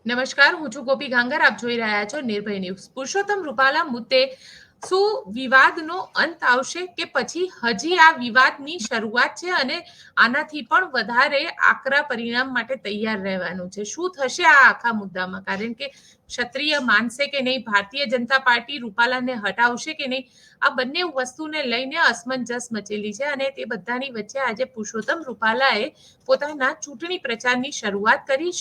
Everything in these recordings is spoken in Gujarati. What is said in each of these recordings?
નમસ્કાર, હું છું ગોપી ગાંગર. આપ જોઈ રહ્યા છો નિર્ભય ન્યૂઝ. પુરુષોત્તમ રૂપાલા મુદ્દે શું વિવાદનો અંત આવશે કે પછી હજી આ વિવાદની શરૂઆત છે અને આનાથી પણ વધારે આકરા પરિણામ માટે તૈયાર રહેવાનું છે? શું થશે આ આખા મુદ્દામાં? કારણ કે ક્ષત્રિય માનશે કે નહીં, ભારતીય જનતા પાર્ટી રૂપાલાને હટાવશે કે નહીં, આ બંને વસ્તુને લઈને અસમંજસ મચેલી છે અને તે બધાની વચ્ચે આજે પુરુષોત્તમ રૂપાલાએ પોતાના ચૂંટણી પ્રચારની શરૂઆત કરી.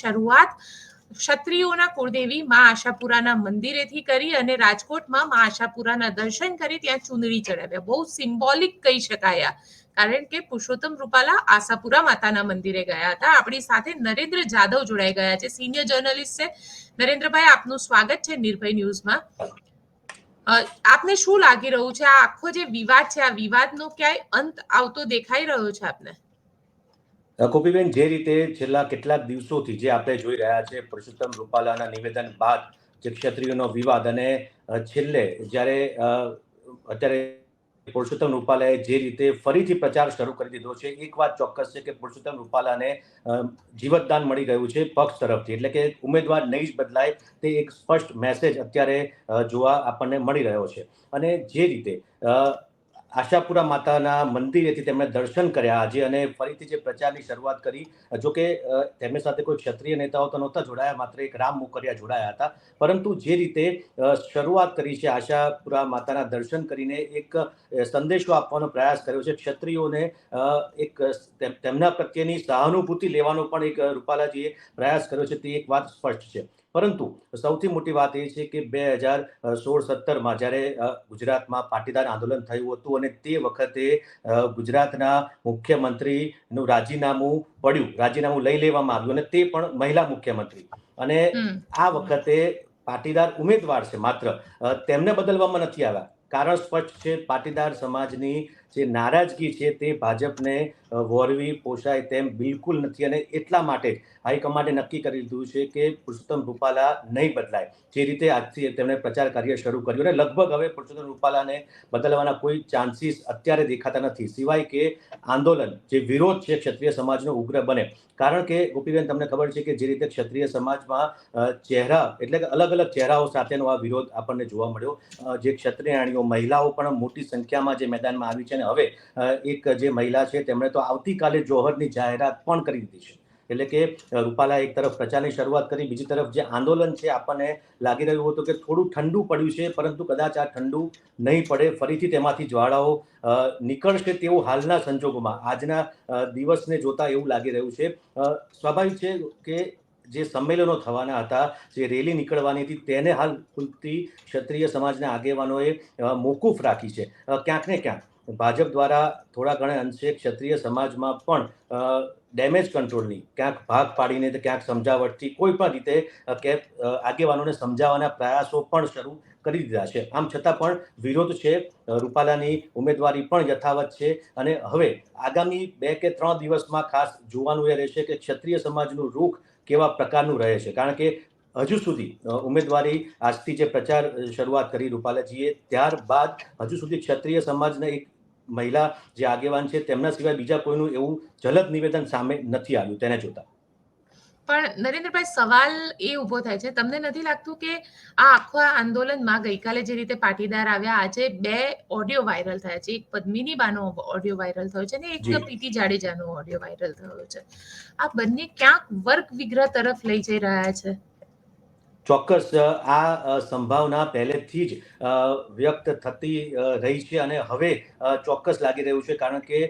ક્ષત્રિયોના કુળદેવી માં આશાપુરાના મંદિરેથી કરી અને રાજકોટમાં માં આશાપુરાના દર્શન કરી ત્યાં ચુંદડી ચડાવ્યા. બહુ સિમ્બોલિક કહી શકાય, કારણ કે પુરુષોત્તમ રૂપાલા આશાપુરા માતાના મંદિરે ગયા હતા. આપણી સાથે નરેન્દ્ર જાદવ જોડાઈ ગયા છે, સિનિયર જર્નલિસ્ટ છે. નરેન્દ્રભાઈ, આપનું સ્વાગત છે નિર્ભય ન્યૂઝમાં. આપને શું લાગી રહ્યું છે, આ આખો જે વિવાદ છે, આ વિવાદનો ક્યાંય અંત આવતો દેખાઈ રહ્યો છે આપને? ગોપીબેન, જે રીતે છેલ્લા કેટલાક દિવસોથી જે આપણે જોઈ રહ્યા છે, પુરુષોત્તમ રૂપાલાના નિવેદન બાદ જે ક્ષત્રિયોનો વિવાદ અને છેલ્લે જ્યારે અત્યારે પુરુષોત્તમ રૂપાલાએ જે રીતે ફરીથી પ્રચાર શરૂ કરી દીધો છે, એક વાત ચોક્કસ છે કે પુરુષોત્તમ રૂપાલાને જીવતદાન મળી ગયું છે પક્ષ તરફથી, એટલે કે ઉમેદવાર નહીં જ બદલાય તે એક સ્પષ્ટ મેસેજ અત્યારે જોવા આપણને મળી રહ્યો છે. અને જે રીતે આશાપુરા માતાના મંદિરેથી તેમણે દર્શન કર્યા આજે અને ફરીથી જે પ્રચારની શરૂઆત કરી. જોકે તેમની સાથે કોઈ ક્ષત્રિય નેતાઓ તો નહોતા જોડાયા, માત્ર એક રામ મોકરિયા જોડાયા હતા. પરંતુ જે રીતે શરૂઆત કરી છે, આશાપુરા માતાના દર્શન કરીને એક સંદેશો આપવાનો પ્રયાસ કર્યો છે ક્ષત્રિયોને, એક તેમના પ્રત્યેની સહાનુભૂતિ લેવાનો પણ એક રૂપાલાજીએ પ્રયાસ કર્યો છે, તે એક વાત સ્પષ્ટ છે. પરંતુ સૌથી મોટી વાત એ છે કે 2016-17માં જ્યારે ગુજરાતમાં પાટીદાર આંદોલન થયું હતું અને તે વખતે ગુજરાતના મુખ્યમંત્રીનું રાજીનામું લઈ લેવામાં આવ્યું અને તે પણ મહિલા મુખ્યમંત્રી. અને આ વખતે પાટીદાર ઉમેદવાર છે, માત્ર તેમને બદલવામાં નથી આવ્યા. કારણ સ્પષ્ટ છે, પાટીદાર સમાજની જે નારાજગી છે તે ભાજપને વોરવી પોષાય તેમ બિલકુલ નથી અને એટલા માટે હાઈકમાન્ડે નક્કી કરી લીધું છે કે પુરુષોત્તમ રૂપાલા નહીં બદલાય. જે રીતે આજથી તેમણે પ્રચાર કાર્ય શરૂ કર્યું અને લગભગ હવે પુરુષોત્તમ રૂપાલાને બદલવાના કોઈ ચાન્સીસ અત્યારે દેખાતા નથી, સિવાય કે આંદોલન, જે વિરોધ છે ક્ષત્રિય સમાજનો, ઉગ્ર બને. કારણ કે ગોપીબેન, તમને ખબર છે કે જે રીતે ક્ષત્રિય સમાજમાં ચહેરા એટલે કે અલગ અલગ ચહેરાઓ સાથેનો આ વિરોધ આપણને જોવા મળ્યો. જે ક્ષત્રિયાણીઓ, મહિલાઓ પણ મોટી સંખ્યામાં જે મેદાનમાં આવી છે અને હવે એક જે મહિલા છે તેમણે તો આવતીકાલે જોહરની જાહેરાત પણ કરી દીધી છે. એટલે કે રૂપાલા એક તરફ પ્રચારની શરૂઆત કરી, બીજી તરફ જે આંદોલન છે આપણને લાગી રહ્યું હતું કે થોડું ઠંડુ પડ્યું છે, પરંતુ કદાચ આ ઠંડુ નહીં પડે, ફરીથી તેમાંથી જ્વાળાઓ નીકળશે તેવું હાલના સંજોગોમાં આજના દિવસને જોતા એવું લાગી રહ્યું છે. સ્વાભાવિક છે કે જે સંમેલનો થવાના હતા, જે રેલી નીકળવાની હતી, તેને હાલ ખુલતી ક્ષત્રિય સમાજના આગેવાનોએ મોકૂફ રાખી છે. ક્યાંક ને ક્યાંક ભાજપ દ્વારા થોડા ઘણા અંશે ક્ષત્રિય સમાજમાં પણ ડેમેજ કંટ્રોલની ક્યાંક ભાગ પાડીને ક્યાંક સમજાવટથી કોઈ પણ રીતે આગેવાનોને સમજાવવાના પ્રયાસો પણ શરૂ કરી દીધા છે. આમ છતાં પણ વિરોધ છે, રૂપાલાની ઉમેદવારી પણ યથાવત છે અને હવે આગામી 2 કે 3 દિવસમાં ખાસ જોવાનું એ રહેશે કે ક્ષત્રિય સમાજનું રૂખ કેવા પ્રકારનું રહે છે. કારણ કે હજુ સુધી ઉમેદવારી આજથી જે પ્રચાર શરૂઆત કરી રૂપાલાજીએ, ત્યારબાદ હજુ સુધી ક્ષત્રિય સમાજના એક મહિલા જે આગેવાન છે તેમના સિવાય બીજા કોઈનું એવું જલદ નિવેદન સામે નથી આવ્યું તેને જોતા. પણ નરેન્દ્રભાઈ, સવાલ એ ઉભો થાય છે, તમને નથી લાગતું કે આ આખા આંદોલનમાં ગઈકાલે જે રીતે પાટીદાર આવ્યા, આજે 2 ઓડિયો વાયરલ થયા છે. એક પદ્મિની બાનો ઓડિયો વાયરલ થયો છે અને એક પીટી જાડેજાનો ઓડિયો વાયરલ થયો છે. આ બંને ક્યાંક વર્ગ વિગ્રહ તરફ લઈ જઈ રહ્યા છે. ચોક્કસ આ સંભાવના પહેલેથી જ વ્યક્ત થતી રહી છે અને હવે ચોક્કસ લાગી રહ્યું છે. કારણ કે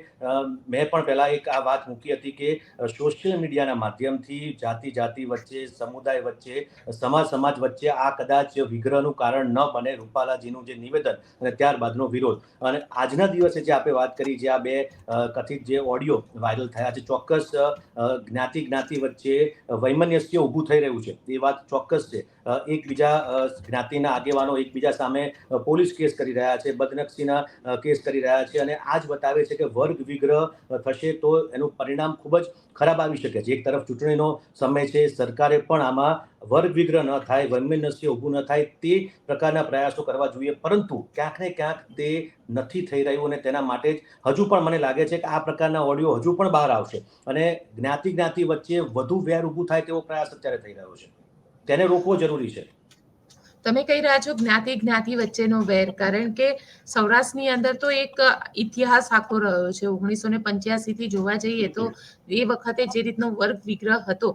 મેં પણ પહેલા એક આ વાત મૂકી હતી કે સોશિયલ મીડિયાના માધ્યમથી જાતિ વચ્ચે, સમુદાય વચ્ચે, સમાજ વચ્ચે આ કદાચ વિગ્રહનું કારણ ન બને. રૂપાલાજીનું જે નિવેદન અને ત્યારબાદનો વિરોધ અને આજના દિવસે જે આપણે વાત કરી, જે આ 2 કથિત જે ઓડિયો વાયરલ થયા છે, ચોક્કસ જ્ઞાતિ વચ્ચે વૈમનસ્ય ઊભું થઈ રહ્યું છે, એ વાત ચોક્કસ છે. એકબીજા જ્ઞાતિના આગેવાનો એકબીજા સામે પોલીસ કેસ કરી રહ્યા છે, બદનક્ષીના કેસ કરી રહ્યા છે અને આ જ બતાવે છે કે વર્ગ વિગ્રહ થશે તો એનું પરિણામ ખૂબ જ ખરાબ આવી શકે છે. એક તરફ ચૂંટણીનો સમય છે, સરકારે પણ આમાં વર્ગ વિગ્રહ ન થાય, વૈમનસ્ય ઊભું ન થાય તે પ્રકારના પ્રયાસો કરવા જોઈએ, પરંતુ ક્યાંક ને ક્યાંક તે નથી થઈ રહ્યું અને તેના માટે જ હજુ પણ મને લાગે છે કે આ પ્રકારના ઓડિયો હજુ પણ બહાર આવશે અને જ્ઞાતિ વચ્ચે વધુ વેર ઊભું થાય તેવો પ્રયાસ અત્યારે થઈ રહ્યો છે. તેને રોકવો જરૂરી છે. તમે કહી રહ્યા છો જ્ઞાતિ વચ્ચેનો વેર, કારણ કે સૌરાષ્ટ્રની અંદર તો એક ઇતિહાસ આખો રહ્યો છે. 1985 થી જોવા જઈએ તો એ વખતે જે રીતનો વર્ગ વિગ્રહ હતો,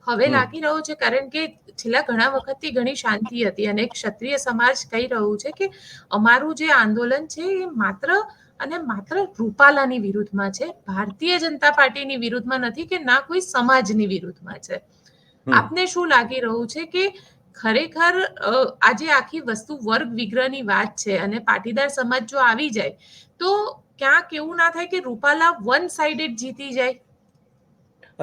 હવે લાગી રહ્યો છે, કારણ કે છેલ્લા ઘણા વખતથી ઘણી શાંતિ હતી અને ક્ષત્રિય સમાજ કહી રહ્યું છે કે અમારું જે આંદોલન છે એ માત્ર અને માત્ર રૂપાલાની વિરુદ્ધમાં છે, ભારતીય જનતા પાર્ટીની વિરુદ્ધમાં નથી કે ના કોઈ સમાજની વિરુદ્ધમાં છે. આપને શું લાગી રહ્યું છે કે ખરેખર આજે આખી વસ્તુ વર્ગ વિગ્રહની વાત છે અને પાટીદાર સમાજ જો આવી જાય તો ક્યાંક એવું ના થાય કે રૂપાલા વન સાઇડેડ જીતી જાય?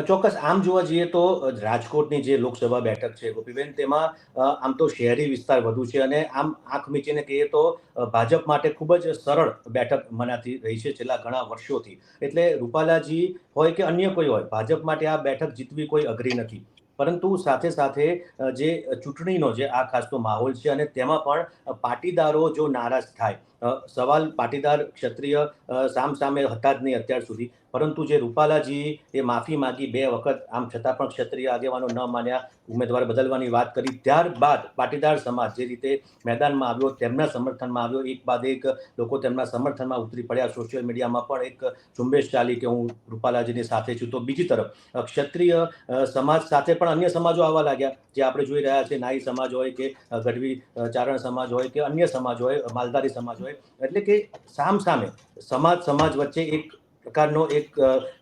ચોક્કસ. આમ જોવા જઈએ તો રાજકોટની જે લોકસભા બેઠક છે ગોપીબેન, તેમાં આમ તો શહેરી વિસ્તાર વધુ છે અને આમ આંખ મીચીને કહીએ તો ભાજપ માટે ખૂબ જ સરળ બેઠક મનાતી રહી છે છેલ્લા ઘણા વર્ષોથી. એટલે રૂપાલાજી હોય કે અન્ય કોઈ હોય, ભાજપ માટે આ બેઠક જીતવી કોઈ અઘરી નથી. પરંતુ સાથે સાથે જે ચૂંટણીનો જે આ ખાસ તો માહોલ છે અને તેમાં પણ પાટીદારો જો નારાજ થાય, સવાલ પાટીદાર ક્ષત્રિય સામસામે હતા જ નહીં અત્યાર સુધી, પરંતુ જે રૂપાલાજી એ માફી માંગી 2 વખત, આમ છતાં પણ ક્ષત્રિય આગેવાનો ન માન્યા, ઉમેદવાર બદલવાની વાત કરી, ત્યારબાદ પાટીદાર સમાજ જે રીતે મેદાનમાં આવ્યો, તેમના સમર્થનમાં આવ્યો, એક બાદ એક લોકો તેમના સમર્થનમાં ઉતરી પડ્યા. સોશિયલ મીડિયામાં પણ એક ઝુંબેશ ચાલી કે હું રૂપાલાજીની સાથે છું. તો બીજી તરફ ક્ષત્રિય સમાજ સાથે પણ અન્ય સમાજો આવવા લાગ્યા, જે આપણે જોઈ રહ્યા છે, નાઈ સમાજ હોય કે ગઢવી ચારણ સમાજ હોય કે અન્ય સમાજ હોય, માલધારી સમાજ હોય. એટલે કે સામે સમાજ વચ્ચે એક પ્રકારનો એક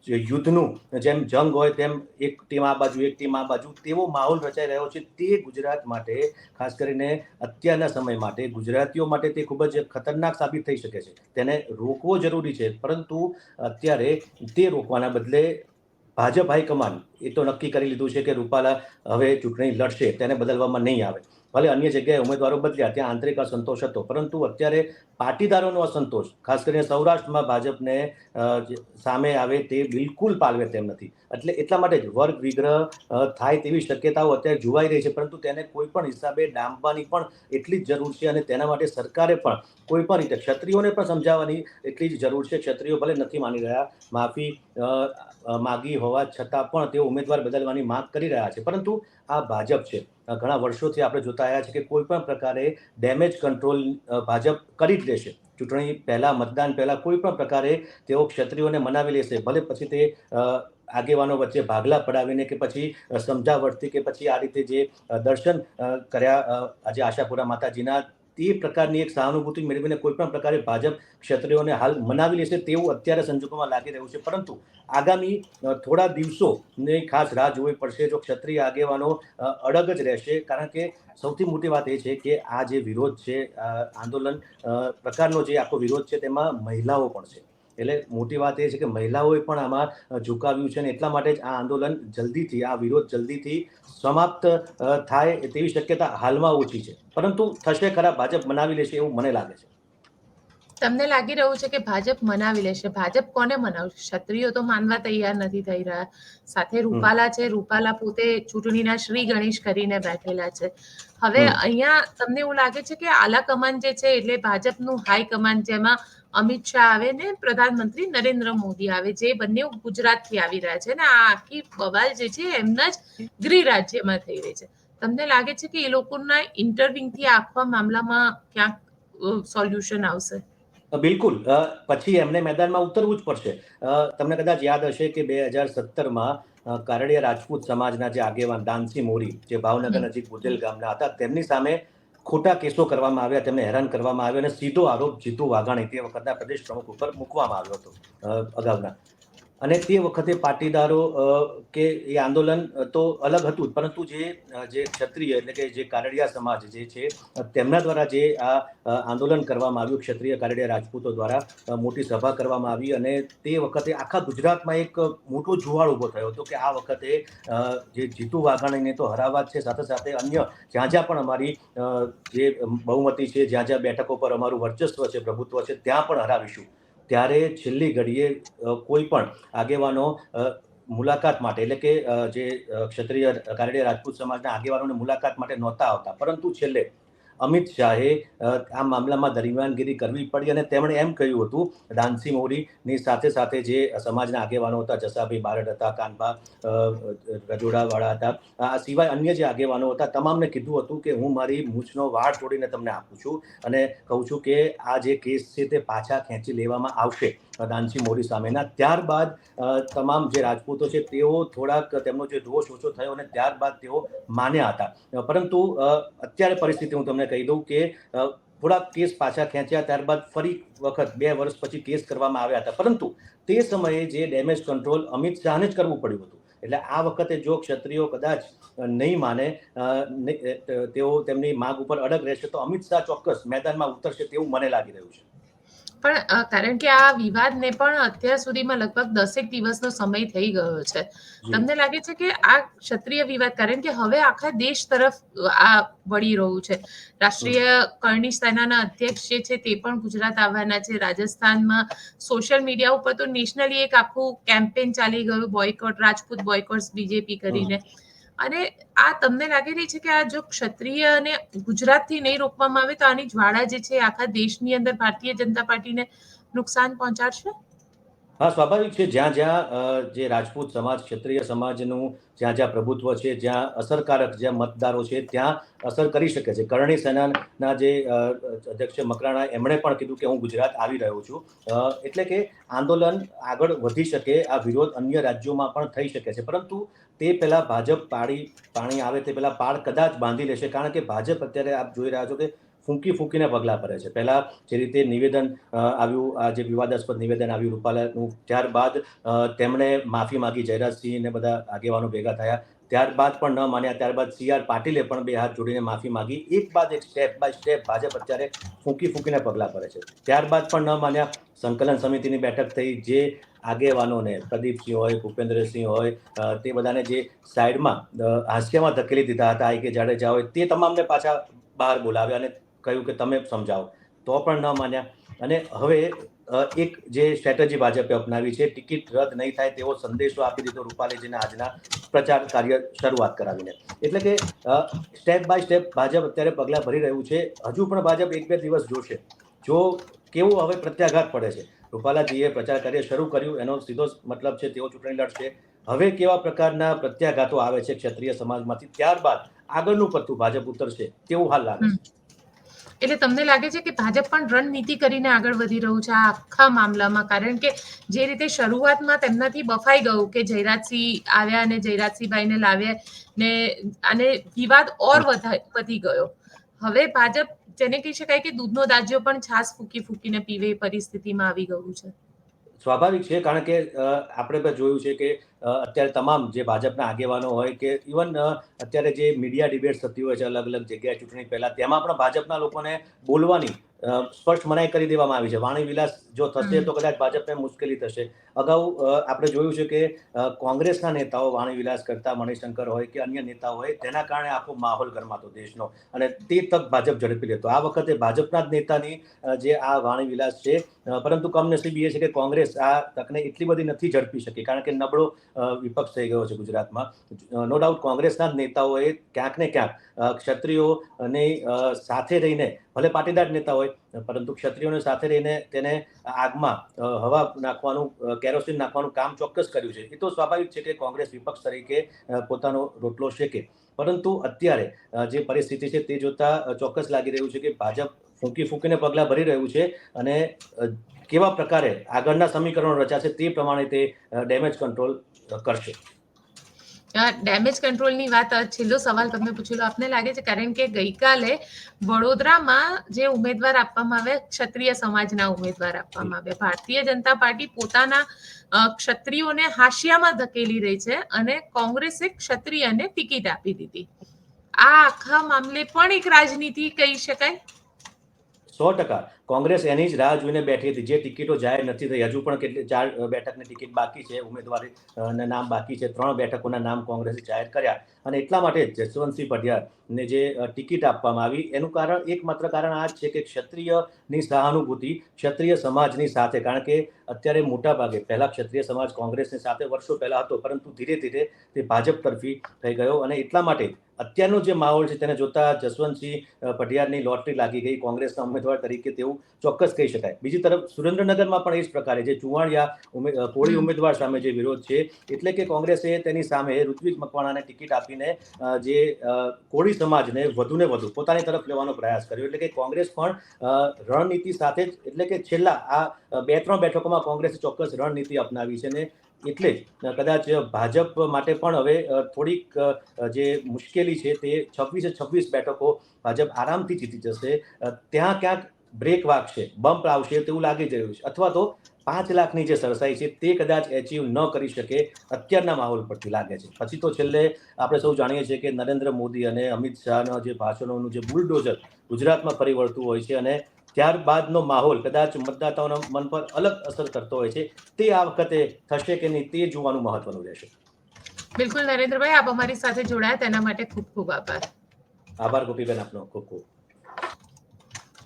યુદ્ધનું જેમ જંગ હોય તેમ એક ટીમ આ બાજુ એક ટીમ આ બાજુ, તેવો માહોલ રચાઈ રહ્યો છે. તે ગુજરાત માટે, ખાસ કરીને અત્યારના સમય માટે, ગુજરાતીઓ માટે તે ખૂબ જ ખતરનાક સાબિત થઈ શકે છે. તેને રોકવો જરૂરી છે, પરંતુ અત્યારે તે રોકવાના બદલે ભાજપ હાઈકમાન્ડ એ તો નક્કી કરી લીધું છે કે રૂપાલા હવે ચૂંટણી લડશે, તેને બદલવામાં નહીં આવે. ભલે અન્ય જગ્યાએ ઉમેદવારો બદલ્યા, ત્યાં આંતરિક અસંતોષ હતો, પરંતુ અત્યારે પાટીદારોનો અસંતોષ, ખાસ કરીને સૌરાષ્ટ્રમાં ભાજપને સામે આવે તે બિલકુલ પાલવે તેમ નથી. એટલે એટલા માટે જ વર્ગ વિગ્રહ થાય તેવી શક્યતાઓ અત્યારે જોવાઈ રહી છે, પરંતુ તેને કોઈ પણ હિસાબે ડામવાની પણ એટલી જ જરૂર છે અને તેના માટે સરકારે પણ કોઈ પણ રીતે ક્ષત્રિયોને પણ સમજાવવાની એટલી જ જરૂર છે. ક્ષત્રિયો ભલે નથી માની રહ્યા, માફી માગી હોવા છતાં પણ તેઓ ઉમેદવાર બદલવાની માંગ કરી રહ્યા છે, પરંતુ આ ભાજપ છે. ઘણા વર્ષોથી આપણે જોતા આવ્યા છે કે કોઈ પણ પ્રકારે ડેમેજ કંટ્રોલ ભાજપ કરી જ લેશે. ચૂંટણી પહેલા, મતદાન પહેલા કોઈ પણ પ્રકારે તેઓ ક્ષત્રિયોને મનાવી લેશે, ભલે પછી તે આગેવાનો વચ્ચે ભાગલા પડાવીને કે પછી સમજાવટથી કે પછી આ રીતે જે દર્શન કર્યા આજે આશાપુરા માતાજીના, તે પ્રકારની એક સહાનુભૂતિ મેળવીને કોઈ પણ પ્રકારે ભાજપ ક્ષત્રિયોને હાલ મનાવી લેશે તેવું અત્યારે સંજોગોમાં લાગી રહ્યું છે. પરંતુ આગામી થોડા દિવસોની ખાસ રાહ જોવી પડશે જો ક્ષત્રિય આગેવાનો અડગ જ રહેશે, કારણ કે સૌથી મોટી વાત એ છે કે આ જે વિરોધ છે, આંદોલન પ્રકારનો જે આખો વિરોધ છે, તેમાં મહિલાઓ પણ છે. એટલે મોટી વાત એ છે કે મહિલાઓએ પણ આમાં ઝુકાવ્યું છે અને એટલા માટે જ આ આંદોલન જલ્દીથી, આ વિરોધ જલ્દીથી સમાપ્ત થાય તેવી શક્યતા હાલમાં ઓછી છે, પરંતુ થશે ખરા. ભાજપ મનાવી લેશે એવું મને લાગે છે. તમને લાગી રહ્યું છે કે ભાજપ મનાવી લેશે? ભાજપ કોને મનાવશે? ક્ષત્રિયો તો માનવા તૈયાર નથી થઈ રહ્યા. સાથે રૂપાલા છે, રૂપાલા પોતે ચૂંટણીના શ્રી ગણેશ કરીને બેઠેલા છે. હવે અહીંયા તમને એવું લાગે છે કે આલા કમાન જે છે એટલે ભાજપનું હાઈ કમાન, જેમાં અમિત શાહ આવે ને પ્રધાનમંત્રી નરેન્દ્ર મોદી આવે, જે બંને ગુજરાતથી આવી રહ્યા છે ને આ આખી બવાલ જે છે એમના જ ગૃહ રાજ્યમાં થઈ રહી છે. તમને લાગે છે કે એ લોકોના ઇન્ટરવ્યુથી આખા મામલામાં ક્યાંક સોલ્યુશન આવશે? બિલકુલ. પછી એમને મેદાનમાં ઉતરવું જ પડશે. તમને કદાચ યાદ હશે કે 2017માં કારડિયા રાજપૂત સમાજના જે આગેવાન દાનસી મોરી, જે ભાવનગર નજીક બુધેલ ગામના હતા, તેમની સામે ખોટા કેસો કરવામાં આવ્યા, તેમને હેરાન કરવામાં આવ્યા અને સીધો આરોપ જીતુ વાઘાણી, તે વખતના પ્રદેશ પ્રમુખ, ઉપર મૂકવામાં આવ્યો હતો અગાઉના. અને તે વખતે પાટીદારો કે એ આંદોલન તો અલગ હતું, પરંતુ જે ક્ષત્રિય એટલે કે જે કારડિયા સમાજ જે છે તેમના દ્વારા જે આ આંદોલન કરવામાં આવ્યું, ક્ષત્રિય કારડિયા રાજપૂતો દ્વારા મોટી સભા કરવામાં આવી અને તે વખતે આખા ગુજરાતમાં એક મોટો જુવાળ ઊભો થયો હતો કે આ વખતે જે જીતુ વાઘાણીને તો હરાવવા જ છે, સાથે સાથે અન્ય જ્યાં જ્યાં પણ અમારી જે બહુમતી છે, જ્યાં જ્યાં બેઠકો પર અમારું વર્ચસ્વ છે, પ્રભુત્વ છે, ત્યાં પણ હરાવીશું. ત્યારે છેલ્લી ઘડીએ કોઈ પણ આગેવાનો મુલાકાત માટે, એટલે કે જે ક્ષત્રિય કારડિયા રાજપૂત સમાજના આગેવાનોને મુલાકાત માટે નહોતા આવતા, પરંતુ છેલ્લે અમિત શાહે આ મામલામાં દરમિયાનગીરી કરવી પડી અને તેમણે એમ કહ્યું હતું દાનસી મોરીની સાથે સાથે જે સમાજના આગેવાનો હતા, જસાભાઈ બારડ હતા, કાનભા રજોડાવાળા હતા, આ સિવાય અન્ય જે આગેવાનો હતા, તમામને કીધું હતું કે હું મારી મૂછનો વાળ તોડીને તમને આપું છું અને કહું છું કે આ જે કેસ છે તે પાછા ખેંચી લેવામાં આવશે દાનસી મોરી સામેના. ત્યારબાદ તમામ જે રાજપૂતો છે તેઓ થોડાક તેમનો જે રોષ ઓછો થયો અને ત્યારબાદ તેઓ માન્યા હતા. પરંતુ અત્યારે પરિસ્થિતિ હું તમને કહી દઉં કે થોડાક કેસ પાછા ખેંચ્યા, ત્યારબાદ ફરી વખત 2 વર્ષ પછી કેસ કરવામાં આવ્યા હતા, પરંતુ તે સમયે જે ડેમેજ કંટ્રોલ અમિત શાહને જ કરવું પડ્યું હતું. એટલે આ વખતે જો ક્ષત્રિયો કદાચ નહીં માને, તેઓ તેમની માંગ ઉપર અડગ રહેશે તો અમિત શાહ ચોક્કસ મેદાનમાં ઉતરશે તેવું મને લાગી રહ્યું છે. પણ કારણ કે આ વિવાદને પણ અત્યાર સુધીમાં લગભગ 10 દિવસનો સમય થઈ ગયો છે, તમને લાગે છે કે આ ક્ષત્રિય વિવાદ, કારણ કે હવે આખા દેશ તરફ આ વળી રહ્યું છે, રાષ્ટ્રીય કરણી સેનાના અધ્યક્ષ જે છે તે પણ ગુજરાત આવવાના છે, રાજસ્થાનમાં સોશિયલ મીડિયા ઉપર તો નેશનલી એક આખું કેમ્પેન ચાલી ગયું, બોયકોટ, રાજપૂત બોયકોટ બીજેપી કરીને. અને આ તમને લાગી રહી છે કે આ જો ક્ષત્રિય અને ગુજરાતથી નહીં રોકવામાં આવે તો આની જ્વાળા જે છે આખા દેશની અંદર ભારતીય જનતા પાર્ટીને નુકસાન પહોંચાડશે? હા, સ્વાભાવિક છે. જ્યાં જ્યાં જે રાજપૂત સમાજ, ક્ષત્રિય સમાજનું જ્યાં જ્યાં પ્રભુત્વ છે, જ્યાં અસરકારક જ્યાં મતદારો છે ત્યાં અસર કરી શકે છે. કરણી સેનાના જે અધ્યક્ષ મકરાણા એમણે પણ કીધું કે હું ગુજરાત આવી રહ્યો છું, એટલે કે આંદોલન આગળ વધી શકે, આ વિરોધ અન્ય રાજ્યોમાં પણ થઈ શકે છે. પરંતુ તે પહેલા ભાજપ પાણી આવે તે પહેલા પાળ કદાચ બાંધી લેશે, કારણ કે ભાજપ અત્યારે આપ જોઈ રહ્યા છો કે ફૂંકીને પગલાં ભરે છે. પહેલા જે રીતે નિવેદન આવ્યું, આ જે વિવાદાસ્પદ નિવેદન આવ્યું રૂપાલાનું, ત્યારબાદ તેમણે માફી માંગી, જયરાજસિંહ ને બધા આગેવાનો ભેગા થયા, ત્યારબાદ પણ ન માન્યા, ત્યારબાદ CR પાટીલે પણ 2 હાથ જોડીને માફી માંગી. એક બાદ એક સ્ટેપ બાય સ્ટેપ ભાજપ અત્યારે ફૂંકીને પગલાં ભરે છે. ત્યારબાદ પણ ન માન્યા, સંકલન સમિતિની બેઠક થઈ, જે આગેવાનોને પ્રદીપસિંહ હોય, ભૂપેન્દ્રસિંહ હોય, તે બધાને જે સાઈડમાં હાસ્યમાં ધકેલી દીધા હતા, કે જાડેજા હોય, તે તમામને પાછા બહાર બોલાવ્યા અને કહ્યું કે તમે સમજાવો, તો પણ ન માન્યા. અને હવે એક જે સ્ટ્રેટેજી ભાજપે અપનાવી છે, ટિકિટ રદ નહીં થાય તેવો સંદેશો આપી દીધો રૂપાલીજીને આજના પ્રચાર કાર્ય શરૂઆત કરાવીને. એટલે કે સ્ટેપ બાય સ્ટેપ ભાજપ અત્યારે પગલાં ભરી રહ્યું છે. હજુ પણ ભાજપ 1-2 દિવસ જોશે, જો કેવું હવે પ્રત્યાઘાત પડે છે. રૂપાલાજીએ પ્રચાર કાર્ય શરૂ કર્યું, એનો સીધો મતલબ છે તેઓ ચૂંટણી લડશે. હવે કેવા પ્રકારના પ્રત્યાઘાતો આવે છે ક્ષત્રિય સમાજમાંથી, ત્યારબાદ આગળનું પત્તું ભાજપ ઉતરશે તેવું હાલ લાગે છે. એટલે તમને લાગે છે કે ભાજપ પણ રણનીતિ કરીને આગળ વધી રહ્યું છે આ આખા મામલામાં? કારણ કે જે રીતે શરૂઆતમાં તેમનાથી બફાઈ ગયું કે જયરાજસિંહ આવ્યા અને જયરાજસિંહભાઈને લાવ્યા ને અને વિવાદ ઓર વધી ગયો, હવે ભાજપ જેને કહી શકાય કે દૂધનો દાજ્યો પણ છાસ ફૂકીને પીવે પરિસ્થિતિમાં આવી ગયું છે. સ્વાભાવિક છે, કારણ કે આપણે પણ જોયું છે કે અત્યારે તમામ જે ભાજપના આગેવાનો હોય કે ઇવન અત્યારે જે મીડિયા ડિબેટ્સ થતી હોય છે અલગ અલગ જગ્યાએ ચૂંટણી પહેલા, તેમાં પણ ભાજપના લોકોને બોલવાની સ્પષ્ટ મનાઈ કરી દેવામાં આવી છે. વાણી વિલાસ જો થશે તો કદાચ ભાજપને મુશ્કેલી થશે. અગાઉ આપણે જોયું છે કે કોંગ્રેસના નેતાઓ વાણી વિલાસ કરતા, મણિશંકર હોય કે અન્ય નેતાઓ હોય, તેના કારણે આખો માહોલ ગરમાતો દેશનો, અને તે તક ભાજપ ઝડપી લેતો. આ વખતે ભાજપના જ નેતાની જે આ વાણી વિલાસ છે, પરંતુ કમનસીબી એ છે કે કોંગ્રેસ આ તકને એટલી બધી નથી ઝડપી શકી, કારણ કે નબળો વિપક્ષ થઈ ગયો છે ગુજરાતમાં. નો ડાઉટ કોંગ્રેસના જ નેતાઓએ ક્યાંક ને ક્યાંક ક્ષત્રિયોની સાથે રહીને, ભલે પાટીદાર નેતા હોય, પરંતુ ક્ષત્રિયોને સાથે રહીને તેને આગમાં હવા નાખવાનું, કેરોસીન નાખવાનું કામ ચોક્કસ કર્યું છે. એ તો સ્વાભાવિક છે કે કોંગ્રેસ વિપક્ષ તરીકે પોતાનો રોટલો શેકે. પરંતુ અત્યારે જે પરિસ્થિતિ છે તે જોતા ચોક્કસ લાગી રહ્યું છે કે ભાજપ ફૂંકીને પગલાં ભરી રહ્યું છે, અને કેવા પ્રકારે આગળના સમીકરણો રચાશે તે પ્રમાણે તે ડેમેજ કંટ્રોલ કરશે. ડેમેજ કંટ્રોલની વાત, છેલ્લો સવાલ તમને પૂછી લો, આપને લાગે છે, કારણ કે ગઈકાલે વડોદરામાં જે ઉમેદવાર આપવામાં આવ્યા, ક્ષત્રિય સમાજના ઉમેદવાર આપવામાં આવ્યા, ભારતીય જનતા પાર્ટી પોતાના ક્ષત્રિયોને હાશિયામાં ધકેલી રહી છે અને કોંગ્રેસે ક્ષત્રિયને ટિકિટ આપી દીધી. આ આખા મામલે પણ એક રાજનીતિ કહી શકાય. 100% કોંગ્રેસ એની જ રાહ જોઈને બેઠી હતી. જે ટિકિટો જાહેર નથી થઈ, હજુ પણ 4 બેઠકની ટિકિટ બાકી છે, ઉમેદવારીના નામ બાકી છે, 3 બેઠકોના નામ કોંગ્રેસે જાહેર કર્યા, અને એટલા માટે જસવંતસિંહ પઢિયારને જે ટિકિટ આપવામાં આવી, એનું કારણ એકમાત્ર કારણ આ જ છે કે ક્ષત્રિયની સહાનુભૂતિ ક્ષત્રિય સમાજની સાથે. કારણ કે અત્યારે મોટા ભાગે, પહેલા ક્ષત્રિય સમાજ કોંગ્રેસની સાથે વર્ષો પહેલા હતો, પરંતુ ધીરે ધીરે તે ભાજપ તરફી થઈ ગયો, અને એટલા માટે અત્યારનો જે માહોલ છે તેને જોતા જસવંતસિંહ પઢિયારની લોટરી લાગી ગઈ કોંગ્રેસના ઉમેદવાર તરીકે તેવું ચોક્કસ કહી શકાય. બીજી તરફ સુરેન્દ્રનગરમાં પણ એ જ પ્રકારે જે ચુવાણિયા કોળી ઉમેદવાર સામે જે વિરોધ છે, એટલે કે કોંગ્રેસે તેની સામે ઋત્વિક મકવાણાને ટિકિટ આપીને જે કોળી સમાજને વધુને વધુ પોતાની તરફ લેવાનો પ્રયાસ કર્યો. એટલે કે કોંગ્રેસ પણ રણનીતિ સાથે જ, એટલે કે છેલ્લા આ 2-3 બેઠકોમાં કોંગ્રેસે ચોક્કસ રણનીતિ અપનાવી છે, ને એટલે જ કદાચ ભાજપ માટે પણ હવે થોડીક જે મુશ્કેલી છે તે 26 બેઠકો ભાજપ આરામથી જીતી જશે. ત્યાં ક્યાંક બ્રેક વાગશે, બમ્પ આવશે તેવું લાગી રહ્યું છે, અથવા તો 5 લાખની જે સરસાઈ છે તે કદાચ એચીવ ન કરી શકે અત્યારના માહોલ પરથી લાગે છે. પછી તો છેલ્લે આપણે સૌ જાણીએ છીએ કે નરેન્દ્ર મોદી અને અમિત શાહના જે ભાષણોનું જે બુલડોઝર ગુજરાતમાં ફરી વળતું હોય છે, અને ત્યારબાદનો માહોલ કદાચ મતદાતાઓના મન પર અલગ અસર કરતો હોય છે. તે આ વખતે થશે કે નહીં તે જોવાનું મહત્વનું રહેશે. બિલકુલ નરેન્દ્રભાઈ, આપ અમારી સાથે જોડાયા તેના માટે ખૂબ ખૂબ આભાર. આભાર ગોપીબેન, આપનો ખૂબ ખૂબ.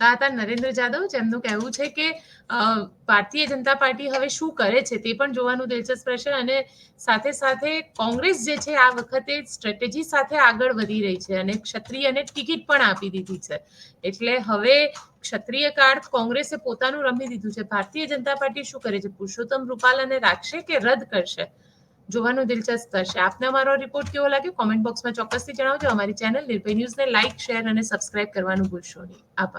આ હતા નરેન્દ્ર જાદવ, જેમનું કહેવું છે કે ભારતીય જનતા પાર્ટી હવે શું કરે છે તે પણ જોવાનું દિલચસ્પ રહેશે, અને સાથે સાથે કોંગ્રેસ જે છે આ વખતે સ્ટ્રેટેજી સાથે આગળ વધી રહી છે અને ક્ષત્રિયને ટિકિટ પણ આપી દીધી છે. એટલે હવે ક્ષત્રિય કાર્ડ કોંગ્રેસે પોતાનું રમી દીધું છે. ભારતીય જનતા પાર્ટી શું કરે છે? પુરુષોત્તમ રૂપાલાને રાખશે કે રદ કરશે? જોવાનું દિલચસ્પ થશે. આપને અમારો રિપોર્ટ કેવો લાગ્યો કોમેન્ટ બોક્સમાં ચોક્કસથી જણાવજો. અમારી ચેનલ નિર્ભય ન્યૂઝને લાઇક, શેર અને સબસ્ક્રાઇબ કરવાનું ભૂલશો નહીં. આભાર.